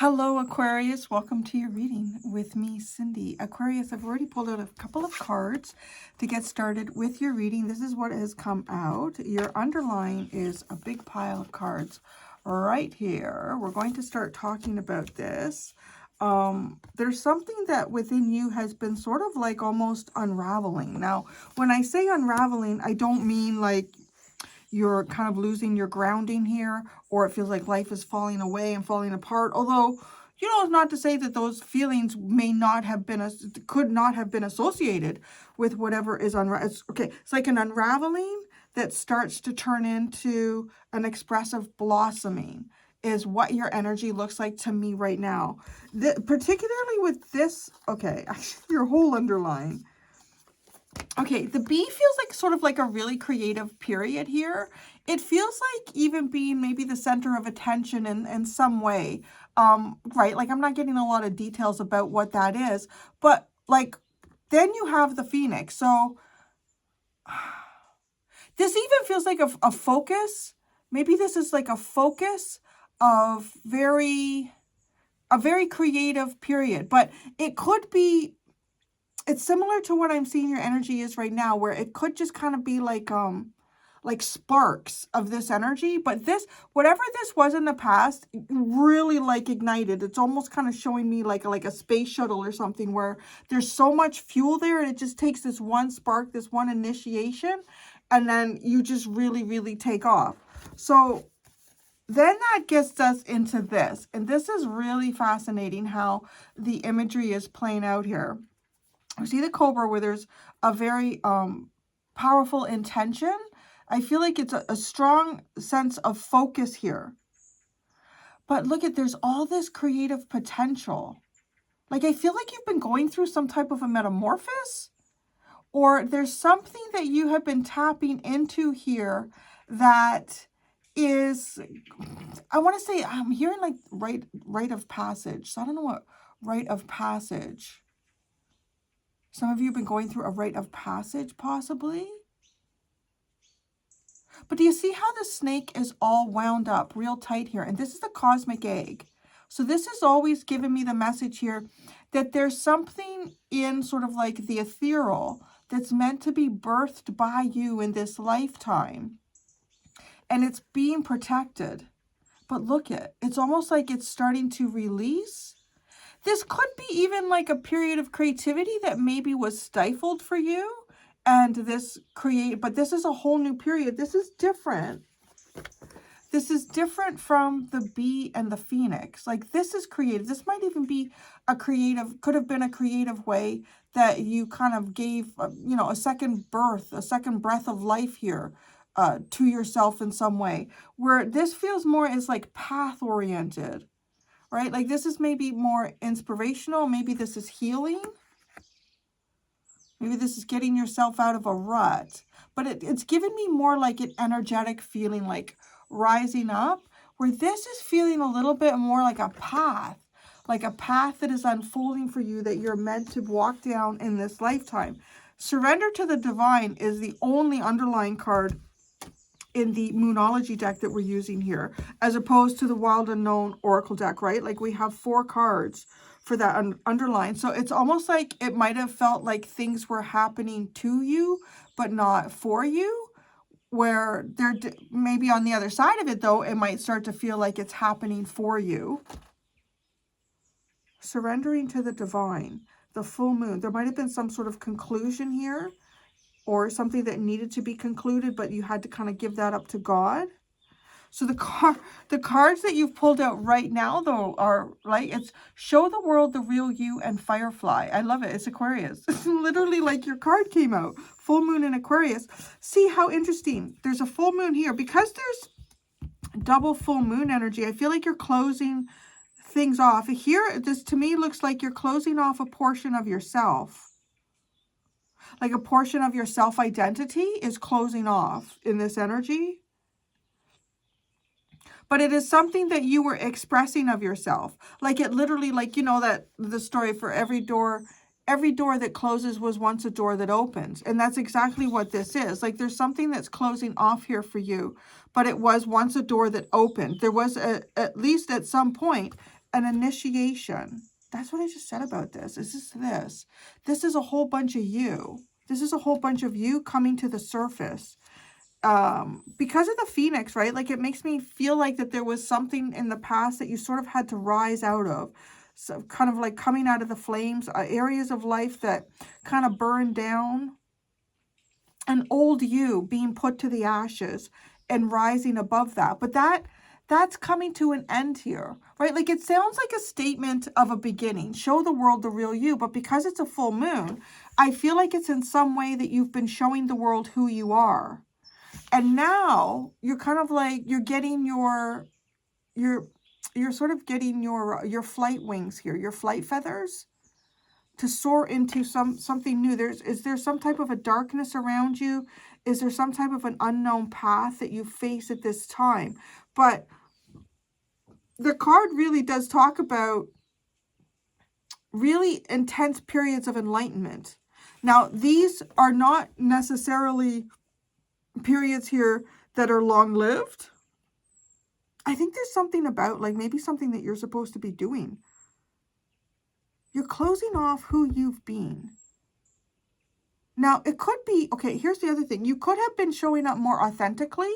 Hello, Aquarius. Welcome to your reading with me, Cindy. Aquarius, I've already pulled out a couple of cards to get started with your reading. This is what has come out. Your underline is a big pile of cards right here. We're going to start talking about this. There's something that within you has been sort of like almost unraveling. Now, when I say unraveling, I don't mean like you're kind of losing your grounding here, or it feels like life is falling away and falling apart. Although, you know, it's not to say that those feelings may not have been, could not have been associated with whatever is okay. It's like an unraveling that starts to turn into an expressive blossoming is what your energy looks like to me right now. Particularly with this, okay, your whole underline. Okay, the B feels like sort of like a really creative period here. It feels like even being maybe the center of attention in some way, right? Like I'm not getting a lot of details about what that is, but like then you have the Phoenix. So this even feels like a focus. Maybe this is like a focus of a very creative period, but it could be, it's similar to what I'm seeing your energy is right now, where it could just kind of be like sparks of this energy. But this, whatever this was in the past, really like ignited. It's almost kind of showing me like a space shuttle or something, where there's so much fuel there and it just takes this one spark, this one initiation, and then you just really, really take off. So then that gets us into this. And this is really fascinating how the imagery is playing out here. You see the Cobra where there's a very powerful intention. I feel like it's a strong sense of focus here. But look at, there's all this creative potential. Like I feel like you've been going through some type of a metamorphosis, or there's something that you have been tapping into here that is, I want to say, I'm hearing like rite of passage. So I don't know what rite of passage. Some of you have been going through a rite of passage, possibly. But do you see how the snake is all wound up real tight here? And this is the cosmic egg. So this is always giving me the message here that there's something in sort of like the ethereal that's meant to be birthed by you in this lifetime. And it's being protected. But look it's almost like it's starting to release. This could be even like a period of creativity that maybe was stifled for you. And this but this is a whole new period. This is different. This is different from the bee and the phoenix. Like this is creative. This might even be a creative, could have been a creative way that you kind of gave, you know, a second birth, a second breath of life here to yourself in some way. Where this feels more as like path oriented. Right? Like this is maybe more inspirational. Maybe this is healing. Maybe this is getting yourself out of a rut. But it's giving me more like an energetic feeling, like rising up, where this is feeling a little bit more like a path that is unfolding for you that you're meant to walk down in this lifetime. Surrender to the divine is the only underlying card in the Moonology deck that we're using here, as opposed to the Wild Unknown Oracle deck, right? Like we have 4 cards for that underline. So it's almost like it might have felt like things were happening to you, but not for you, where they're maybe on the other side of it, though, it might start to feel like it's happening for you. Surrendering to the divine, the full moon. There might have been some sort of conclusion here, or something that needed to be concluded, but you had to kind of give that up to God. So the cards that you've pulled out right now, though, are like, it's show the world the real you and Firefly. I love it. It's Aquarius. It's literally like your card came out. Full moon in Aquarius. See how interesting. There's a full moon here. Because there's double full moon energy, I feel like you're closing things off. Here, this to me looks like you're closing off a portion of yourself. Like a portion of your self-identity is closing off in this energy. But it is something that you were expressing of yourself. Like it literally, like, you know, that the story for every door that closes was once a door that opens. And that's exactly what this is. Like there's something that's closing off here for you, but it was once a door that opened. There was at least at some point an initiation. That's what I just said about this. Is this? This is a whole bunch of you. This is a whole bunch of you coming to the surface. Because of the Phoenix, right? Like, it makes me feel like that there was something in the past that you sort of had to rise out of. So kind of like coming out of the flames, areas of life that kind of burned down. An old you being put to the ashes and rising above that. But that's coming to an end here, right? Like, it sounds like a statement of a beginning. Show the world the real you. But because it's a full moon, I feel like it's in some way that you've been showing the world who you are. And now you're kind of like, you're getting you're sort of getting your flight wings here, your flight feathers, to soar into something new. Is there some type of a darkness around you? Is there some type of an unknown path that you face at this time? But the card really does talk about really intense periods of enlightenment. Now, these are not necessarily periods here that are long-lived. I think there's something about, like, maybe something that you're supposed to be doing. You're closing off who you've been. Now, it could be, okay, here's the other thing. You could have been showing up more authentically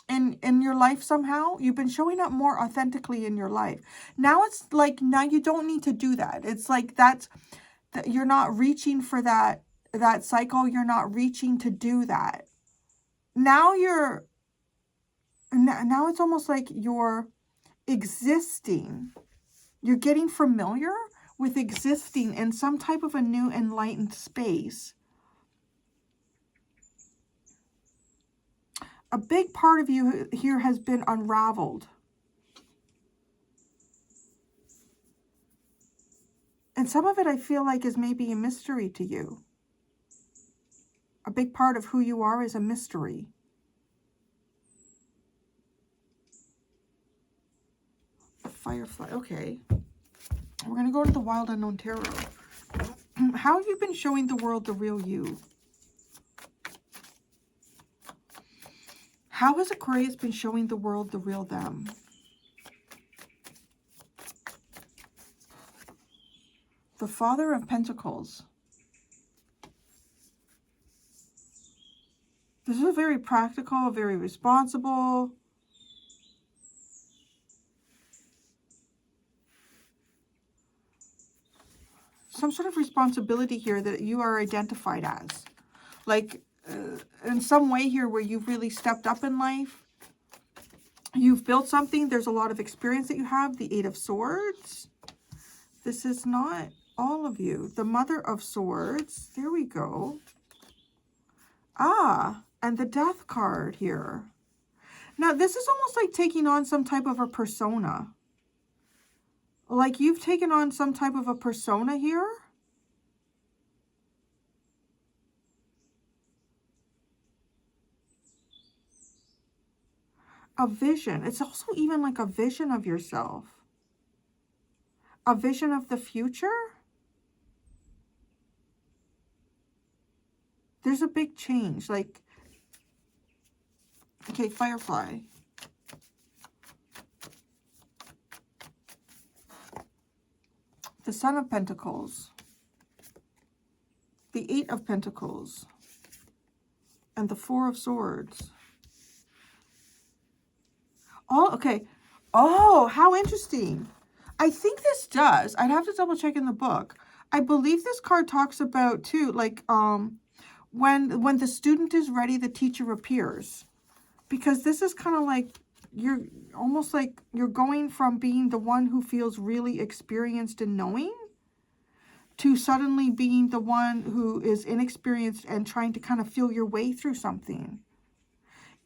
in your life somehow. You've been showing up more authentically in your life. Now it's like, now you don't need to do that. It's like that you're not reaching for that cycle. You're not reaching to do that. Now now it's almost like you're existing. You're getting familiar with existing in some type of a new enlightened space. A big part of you here has been unraveled. And some of it I feel like is maybe a mystery to you. A big part of who you are is a mystery. Firefly, okay. We're going to go to the Wild Unknown Tarot. How have you been showing the world the real you? How has Aquarius been showing the world the real them? The Father of Pentacles. This is a very practical, very responsible. Some sort of responsibility here that you are identified as. Like, in some way here where you've really stepped up in life. You've built something. There's a lot of experience that you have. The Eight of Swords. This is not all of you. The Mother of Swords. There we go. Ah, and the Death card here. Now, this is almost like taking on some type of a persona. Like, you've taken on some type of a persona here. A vision. It's also even like a vision of yourself. A vision of the future. There's a big change. Like, okay, Firefly. The Son of Pentacles. The Eight of Pentacles. And the Four of Swords. Oh, okay. Oh, how interesting. I think this does. I'd have to double check in the book. I believe this card talks about, too, like, when the student is ready, the teacher appears. Because this is kind of like, you're almost like you're going from being the one who feels really experienced in knowing to suddenly being the one who is inexperienced and trying to kind of feel your way through something.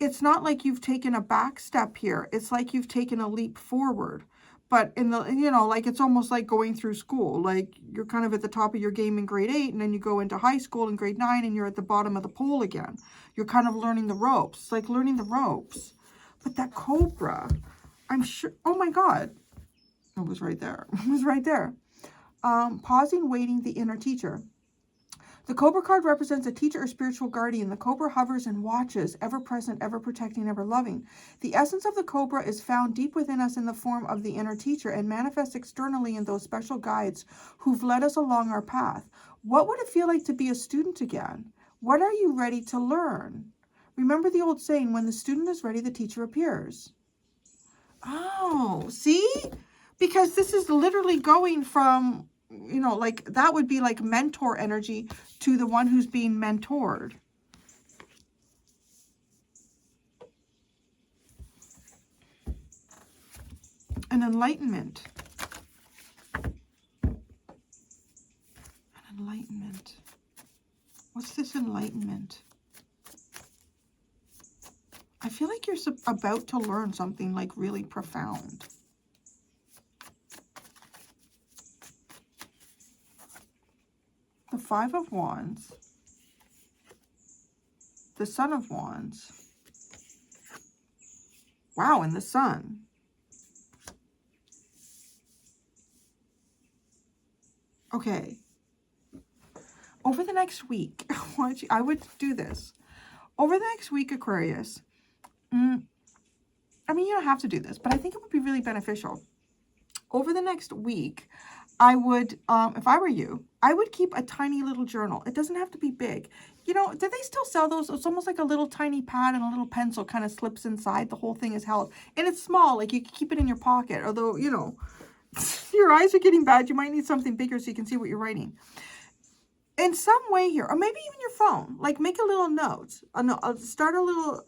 It's not like you've taken a back step here. It's like you've taken a leap forward. But in the, you know, like, it's almost like going through school. Like, you're kind of at the top of your game in grade 8, and then you go into high school in grade 9, and you're at the bottom of the pole again. You're kind of learning the ropes. It's like learning the ropes. But that Cobra, I'm sure, oh my God. It was right there. It was right there. Pausing, waiting, the inner teacher. The Cobra card represents a teacher or spiritual guardian. The Cobra hovers and watches, ever present, ever protecting, ever loving. The essence of the Cobra is found deep within us in the form of the inner teacher and manifests externally in those special guides who've led us along our path. What would it feel like to be a student again? What are you ready to learn? Remember the old saying, when the student is ready, the teacher appears. Oh, see? Because this is literally going from, you know, like that would be like mentor energy to the one who's being mentored. An enlightenment. An enlightenment. What's this enlightenment? I feel like you're about to learn something like really profound. The Five of Wands. The Son of Wands. Wow, and the Sun. Okay. Over the next week, I would do this. Over the next week, Aquarius, I mean, you don't have to do this, but I think it would be really beneficial. Over the next week, I would, if I were you, I would keep a tiny little journal. It doesn't have to be big. You know, do they still sell those? It's almost like a little tiny pad and a little pencil kind of slips inside. The whole thing is held. And it's small, like you can keep it in your pocket. Although, you know, your eyes are getting bad. You might need something bigger so you can see what you're writing. In some way here, or maybe even your phone, like make a little note. Start a little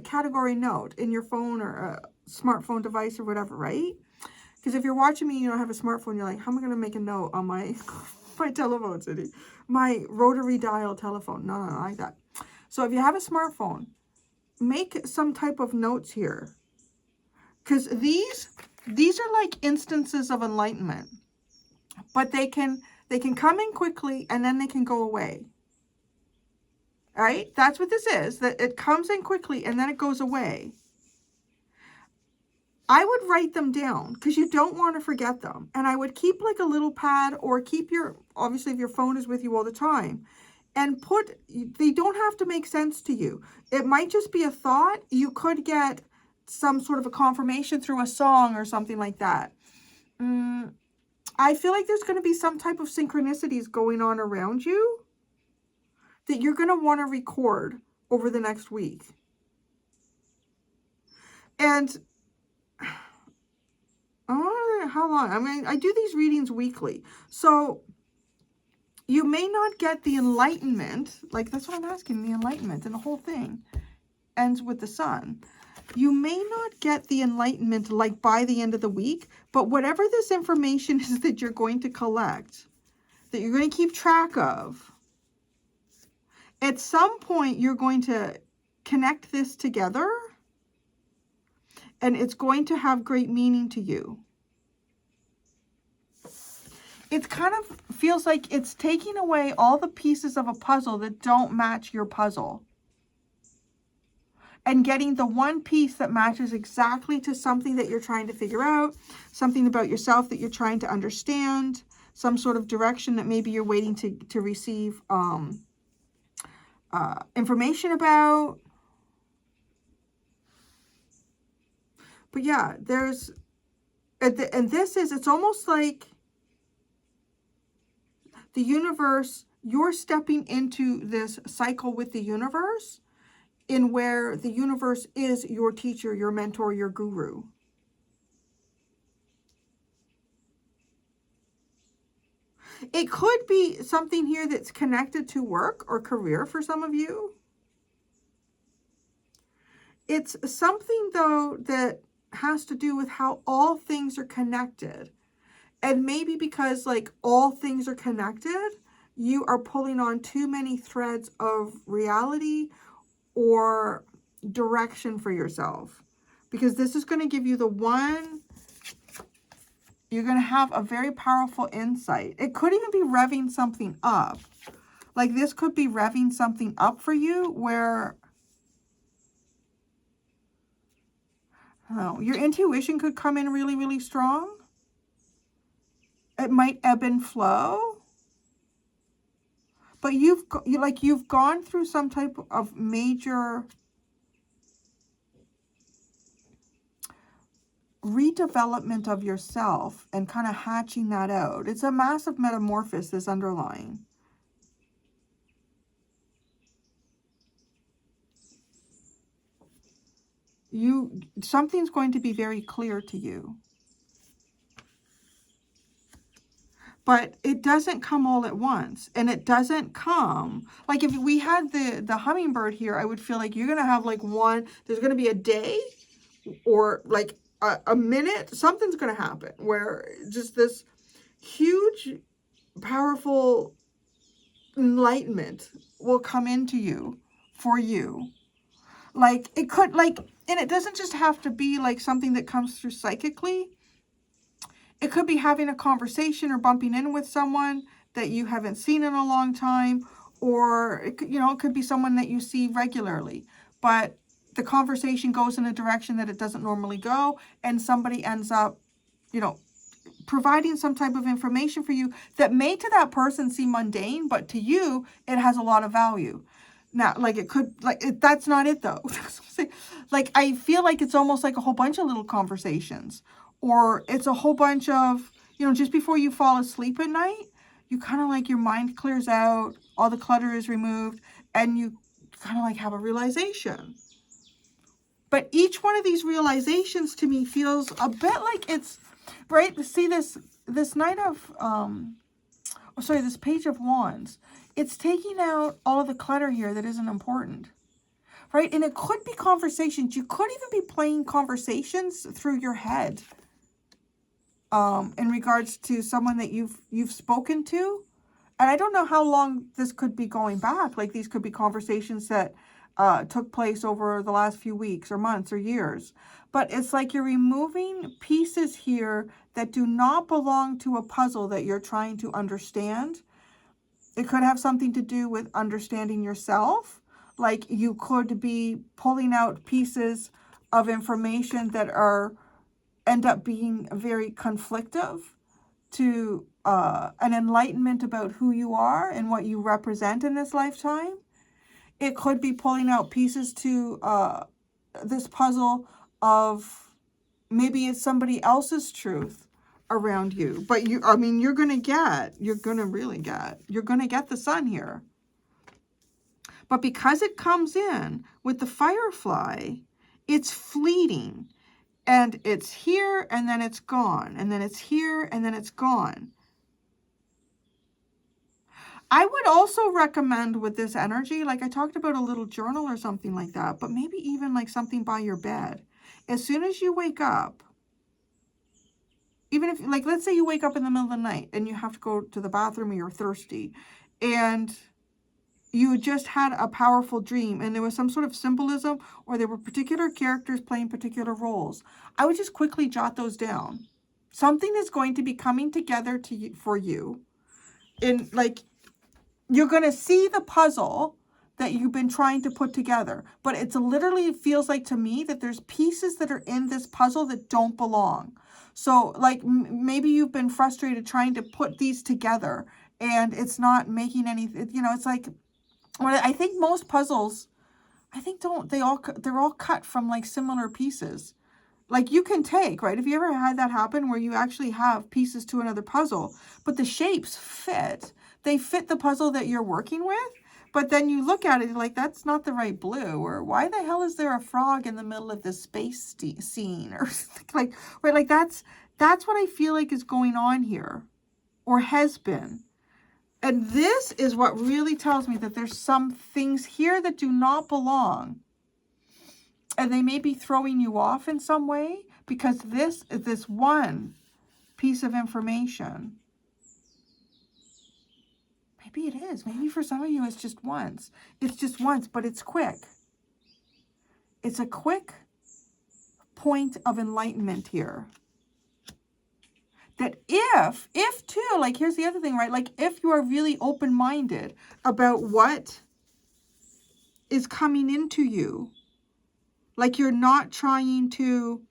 category note in your phone or a smartphone device or whatever, right? Because if you're watching me, you don't have a smartphone, you're like, how am I going to make a note on my my telephone city, my rotary dial telephone? No, not like that. So if you have a smartphone, make some type of notes here, because these are like instances of enlightenment, but they can come in quickly and then they can go away. All right, that's what this is. That it comes in quickly and then it goes away. I would write them down because you don't want to forget them. And I would keep like a little pad, or keep your, obviously if your phone is with you all the time, and they don't have to make sense to you. It might just be a thought. You could get some sort of a confirmation through a song or something like that. I feel like there's going to be some type of synchronicities going on around you that you're going to want to record over the next week. And I don't know how long. I mean, I do these readings weekly. So you may not get the enlightenment. Like, that's what I'm asking, the enlightenment. And the whole thing ends with the Sun. You may not get the enlightenment like by the end of the week, but whatever this information is that you're going to collect, that you're going to keep track of, at some point you're going to connect this together and it's going to have great meaning to you. It kind of feels like it's taking away all the pieces of a puzzle that don't match your puzzle, and getting the one piece that matches exactly to something that you're trying to figure out, something about yourself that you're trying to understand, some sort of direction that maybe you're waiting to receive information about. But yeah, it's almost like the universe, you're stepping into this cycle with the universe, in where the universe is your teacher, your mentor, your guru. It could be something here that's connected to work or career for some of you. It's something, though, that has to do with how all things are connected. And maybe because, like, all things are connected, you are pulling on too many threads of reality or direction for yourself, because this is going to give you the one, you're going to have a very powerful insight. It could even be revving something up. Like, this could be revving something up for you where, I don't know, your intuition could come in really, really strong. It might ebb and flow. But you've gone through some type of major redevelopment of yourself and kind of hatching that out. It's a massive metamorphosis underlying. Something's going to be very clear to you. But it doesn't come all at once. And it doesn't come, like if we had the hummingbird here, I would feel like you're going to have like there's going to be a day or like a minute, something's going to happen where just this huge, powerful enlightenment will come into you for you. Like it could, like, and it doesn't just have to be like something that comes through psychically. It could be having a conversation or bumping in with someone that you haven't seen in a long time, or it could be someone that you see regularly, but the conversation goes in a direction that it doesn't normally go, and somebody ends up, providing some type of information for you that may to that person seem mundane, but to you, it has a lot of value. Now, like it could, that's not it though. Like, I feel like it's almost like a whole bunch of little conversations, or it's a whole bunch of, just before you fall asleep at night, you kind of like your mind clears out, all the clutter is removed, and you kind of like have a realization. But each one of these realizations to me feels a bit like it's, right? See this Knight of, this Page of Wands. It's taking out all of the clutter here that isn't important, right? And it could be conversations. You could even be playing conversations through your head in regards to someone that you've spoken to. And I don't know how long this could be going back. Like, these could be conversations that took place over the last few weeks or months or years. But it's like you're removing pieces here that do not belong to a puzzle that you're trying to understand. It could have something to do with understanding yourself. Like, you could be pulling out pieces of information that end up being very conflictive to an enlightenment about who you are and what you represent in this lifetime. It could be pulling out pieces to this puzzle of maybe it's somebody else's truth around you. But you're going to get the sun here. But because it comes in with the firefly, it's fleeting. And it's here, and then it's gone. And then it's here, and then it's gone. I would also recommend with this energy, like I talked about, a little journal or something like that, but maybe even like something by your bed. As soon as you wake up, even if, like, let's say you wake up in the middle of the night and you have to go to the bathroom or you're thirsty, and you just had a powerful dream and there was some sort of symbolism, or there were particular characters playing particular roles, I would just quickly jot those down. Something is going to be coming together for you. In, like, you're going to see the puzzle that you've been trying to put together, but it feels like to me that there's pieces that are in this puzzle that don't belong. So, like, maybe you've been frustrated trying to put these together and it's not making any, it's like, I think most puzzles, they're all cut from like similar pieces. Like, you can take, right? Have you ever had that happen where you actually have pieces to another puzzle, but the shapes fit? They fit the puzzle that you're working with, but then you look at it like, that's not the right blue, or why the hell is there a frog in the middle of this space scene, or like, right? Like, that's what I feel like is going on here, or has been. And this is what really tells me that there's some things here that do not belong. And they may be throwing you off in some way, because this one piece of information, maybe it is. Maybe for some of you it's just once. It's just once, but it's quick. It's a quick point of enlightenment here. That if too, like, here's the other thing, right? Like, if you are really open-minded about what is coming into you, like, you're not trying to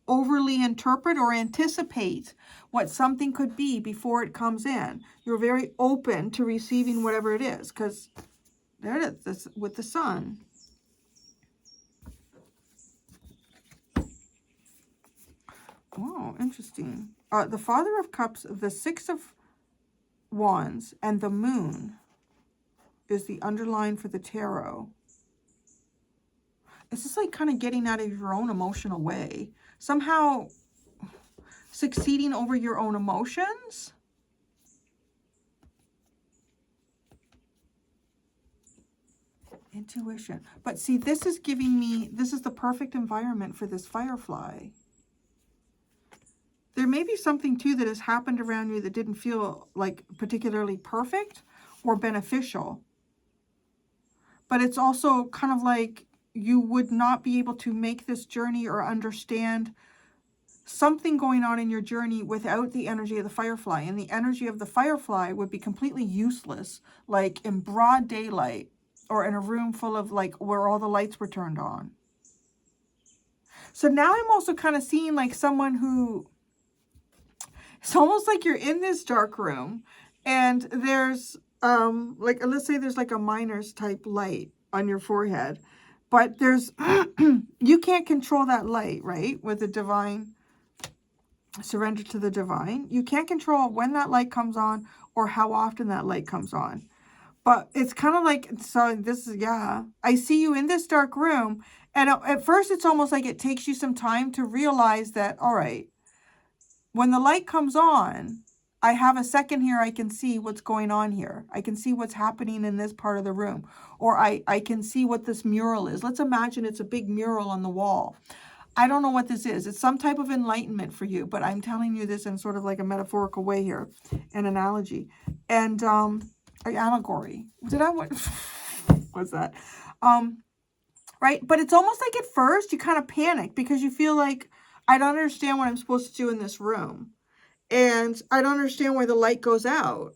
overly interpret or anticipate what something could be before it comes in. You're very open to receiving whatever it is, because there it is with the sun. Oh, interesting. The Father of Cups, the Six of Wands, and the Moon is the underline for the tarot. It's just like kind of getting out of your own emotional way. Somehow succeeding over your own emotions. Intuition. But see, this is giving me, this is the perfect environment for this firefly. There may be something too that has happened around you that didn't feel like particularly perfect or beneficial. But it's also kind of like you would not be able to make this journey or understand something going on in your journey without the energy of the firefly. And the energy of the firefly would be completely useless, like in broad daylight or in a room full of like where all the lights were turned on. So now I'm also kind of seeing like someone who, it's almost like you're in this dark room and there's like, let's say there's like a miner's type light on your forehead, but there's, you can't control that light, right? With the divine, surrender to the divine. You can't control when that light comes on or how often that light comes on. But it's kind of like, so this is, yeah, I see you in this dark room. And at first it's almost like it takes you some time to realize that, all right, when the light comes on, I have a second here, I can see what's going on here. I can see what's happening in this part of the room. Or I can see what this mural is. Let's imagine it's a big mural on the wall. I don't know what this is. It's some type of enlightenment for you, but I'm telling you this in sort of like a metaphorical way here, an analogy. And, allegory. Did I, what, what's that? Right? But it's almost like at first you kind of panic because you feel like, I don't understand what I'm supposed to do in this room. And I don't understand why the light goes out.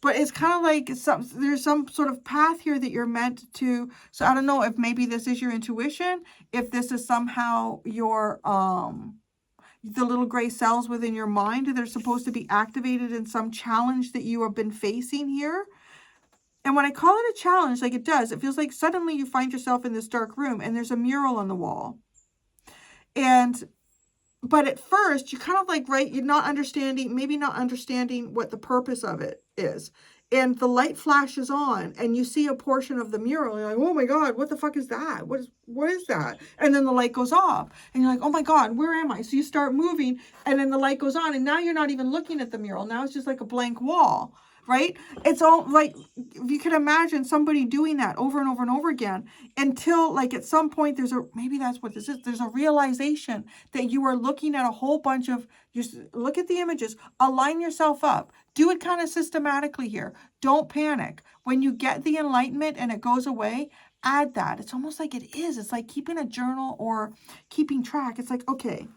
But it's kind of like there's some sort of path here that you're meant to. So I don't know if maybe this is your intuition, if this is somehow your, the little gray cells within your mind that are supposed to be activated in some challenge that you have been facing here. And when I call it a challenge, like it does, it feels like suddenly you find yourself in this dark room and there's a mural on the wall. But at first, you're kind of like, right, you're not understanding, maybe not understanding what the purpose of it is. And the light flashes on and you see a portion of the mural. You're like, oh my God, what the fuck is that? What is that? And then the light goes off and you're like, oh my God, where am I? So you start moving and then the light goes on and now you're not even looking at the mural. Now it's just like a blank wall. Right? It's all like, if you could imagine somebody doing that over and over and over again until like at some point maybe that's what this is. There's a realization that you are looking at a whole bunch of, just look at the images, align yourself up, do it kind of systematically here. Don't panic. When you get the enlightenment and it goes away, add that. It's almost like it is. It's like keeping a journal or keeping track. It's like, okay.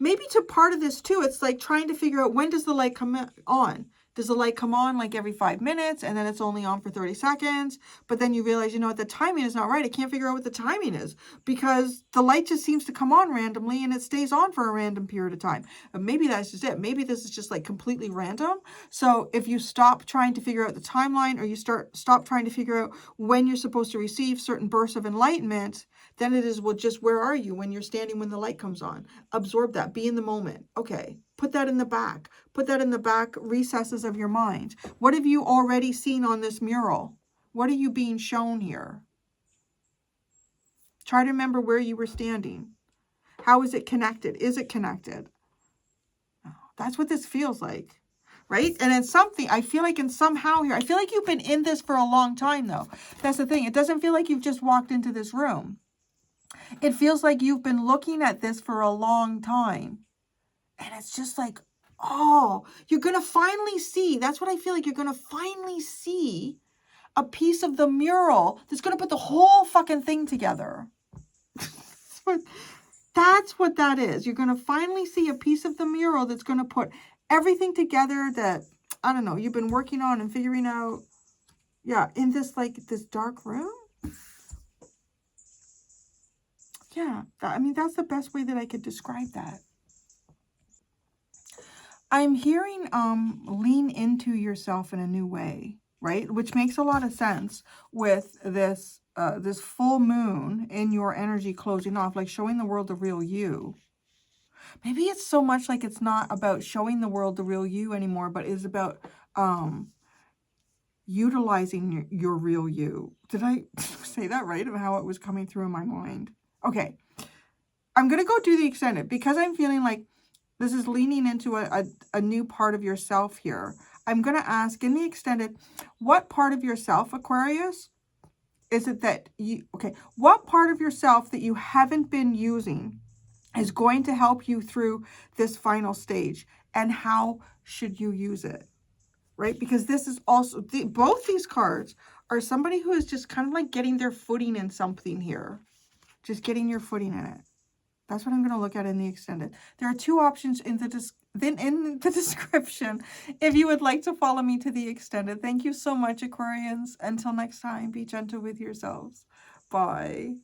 Maybe to part of this too, it's like trying to figure out when does the light come on? Does the light come on like every 5 minutes and then it's only on for 30 seconds? But then you realize, you know what, the timing is not right. I can't figure out what the timing is because the light just seems to come on randomly and it stays on for a random period of time. But maybe that's just it. Maybe this is just like completely random. So if you stop trying to figure out the timeline or you stop trying to figure out when you're supposed to receive certain bursts of enlightenment, then it is, well, just where are you when you're standing when the light comes on? Absorb that. Be in the moment. Okay. Put that in the back. Put that in the back recesses of your mind. What have you already seen on this mural? What are you being shown here? Try to remember where you were standing. How is it connected? Is it connected? That's what this feels like. Right? And it's something, I feel like somehow here, I feel like you've been in this for a long time though. That's the thing. It doesn't feel like you've just walked into this room. It feels like you've been looking at this for a long time. And it's just like, oh, you're going to finally see. That's what I feel like. You're going to finally see a piece of the mural that's going to put the whole fucking thing together. That's what that is. You're going to finally see a piece of the mural that's going to put everything together that, I don't know, you've been working on and figuring out. Yeah, in this, like, this dark room. Yeah, I mean, that's the best way that I could describe that. I'm hearing lean into yourself in a new way, right? Which makes a lot of sense with this this full moon in your energy closing off, like showing the world the real you. Maybe it's so much like it's not about showing the world the real you anymore, but is about utilizing your real you. Did I say that right of how it was coming through in my mind? Okay. I'm going to go do the extended because I'm feeling like this is leaning into a new part of yourself here. I'm going to ask in the extended, what part of yourself, Aquarius, is it that you, okay, what part of yourself that you haven't been using is going to help you through this final stage, and how should you use it, right? Because this is also, both these cards are somebody who is just kind of like getting their footing in something here, just getting your footing in it. That's what I'm going to look at in the extended. There are two options in the description if you would like to follow me to the extended. Thank you so much, Aquarians. Until next time, be gentle with yourselves. Bye.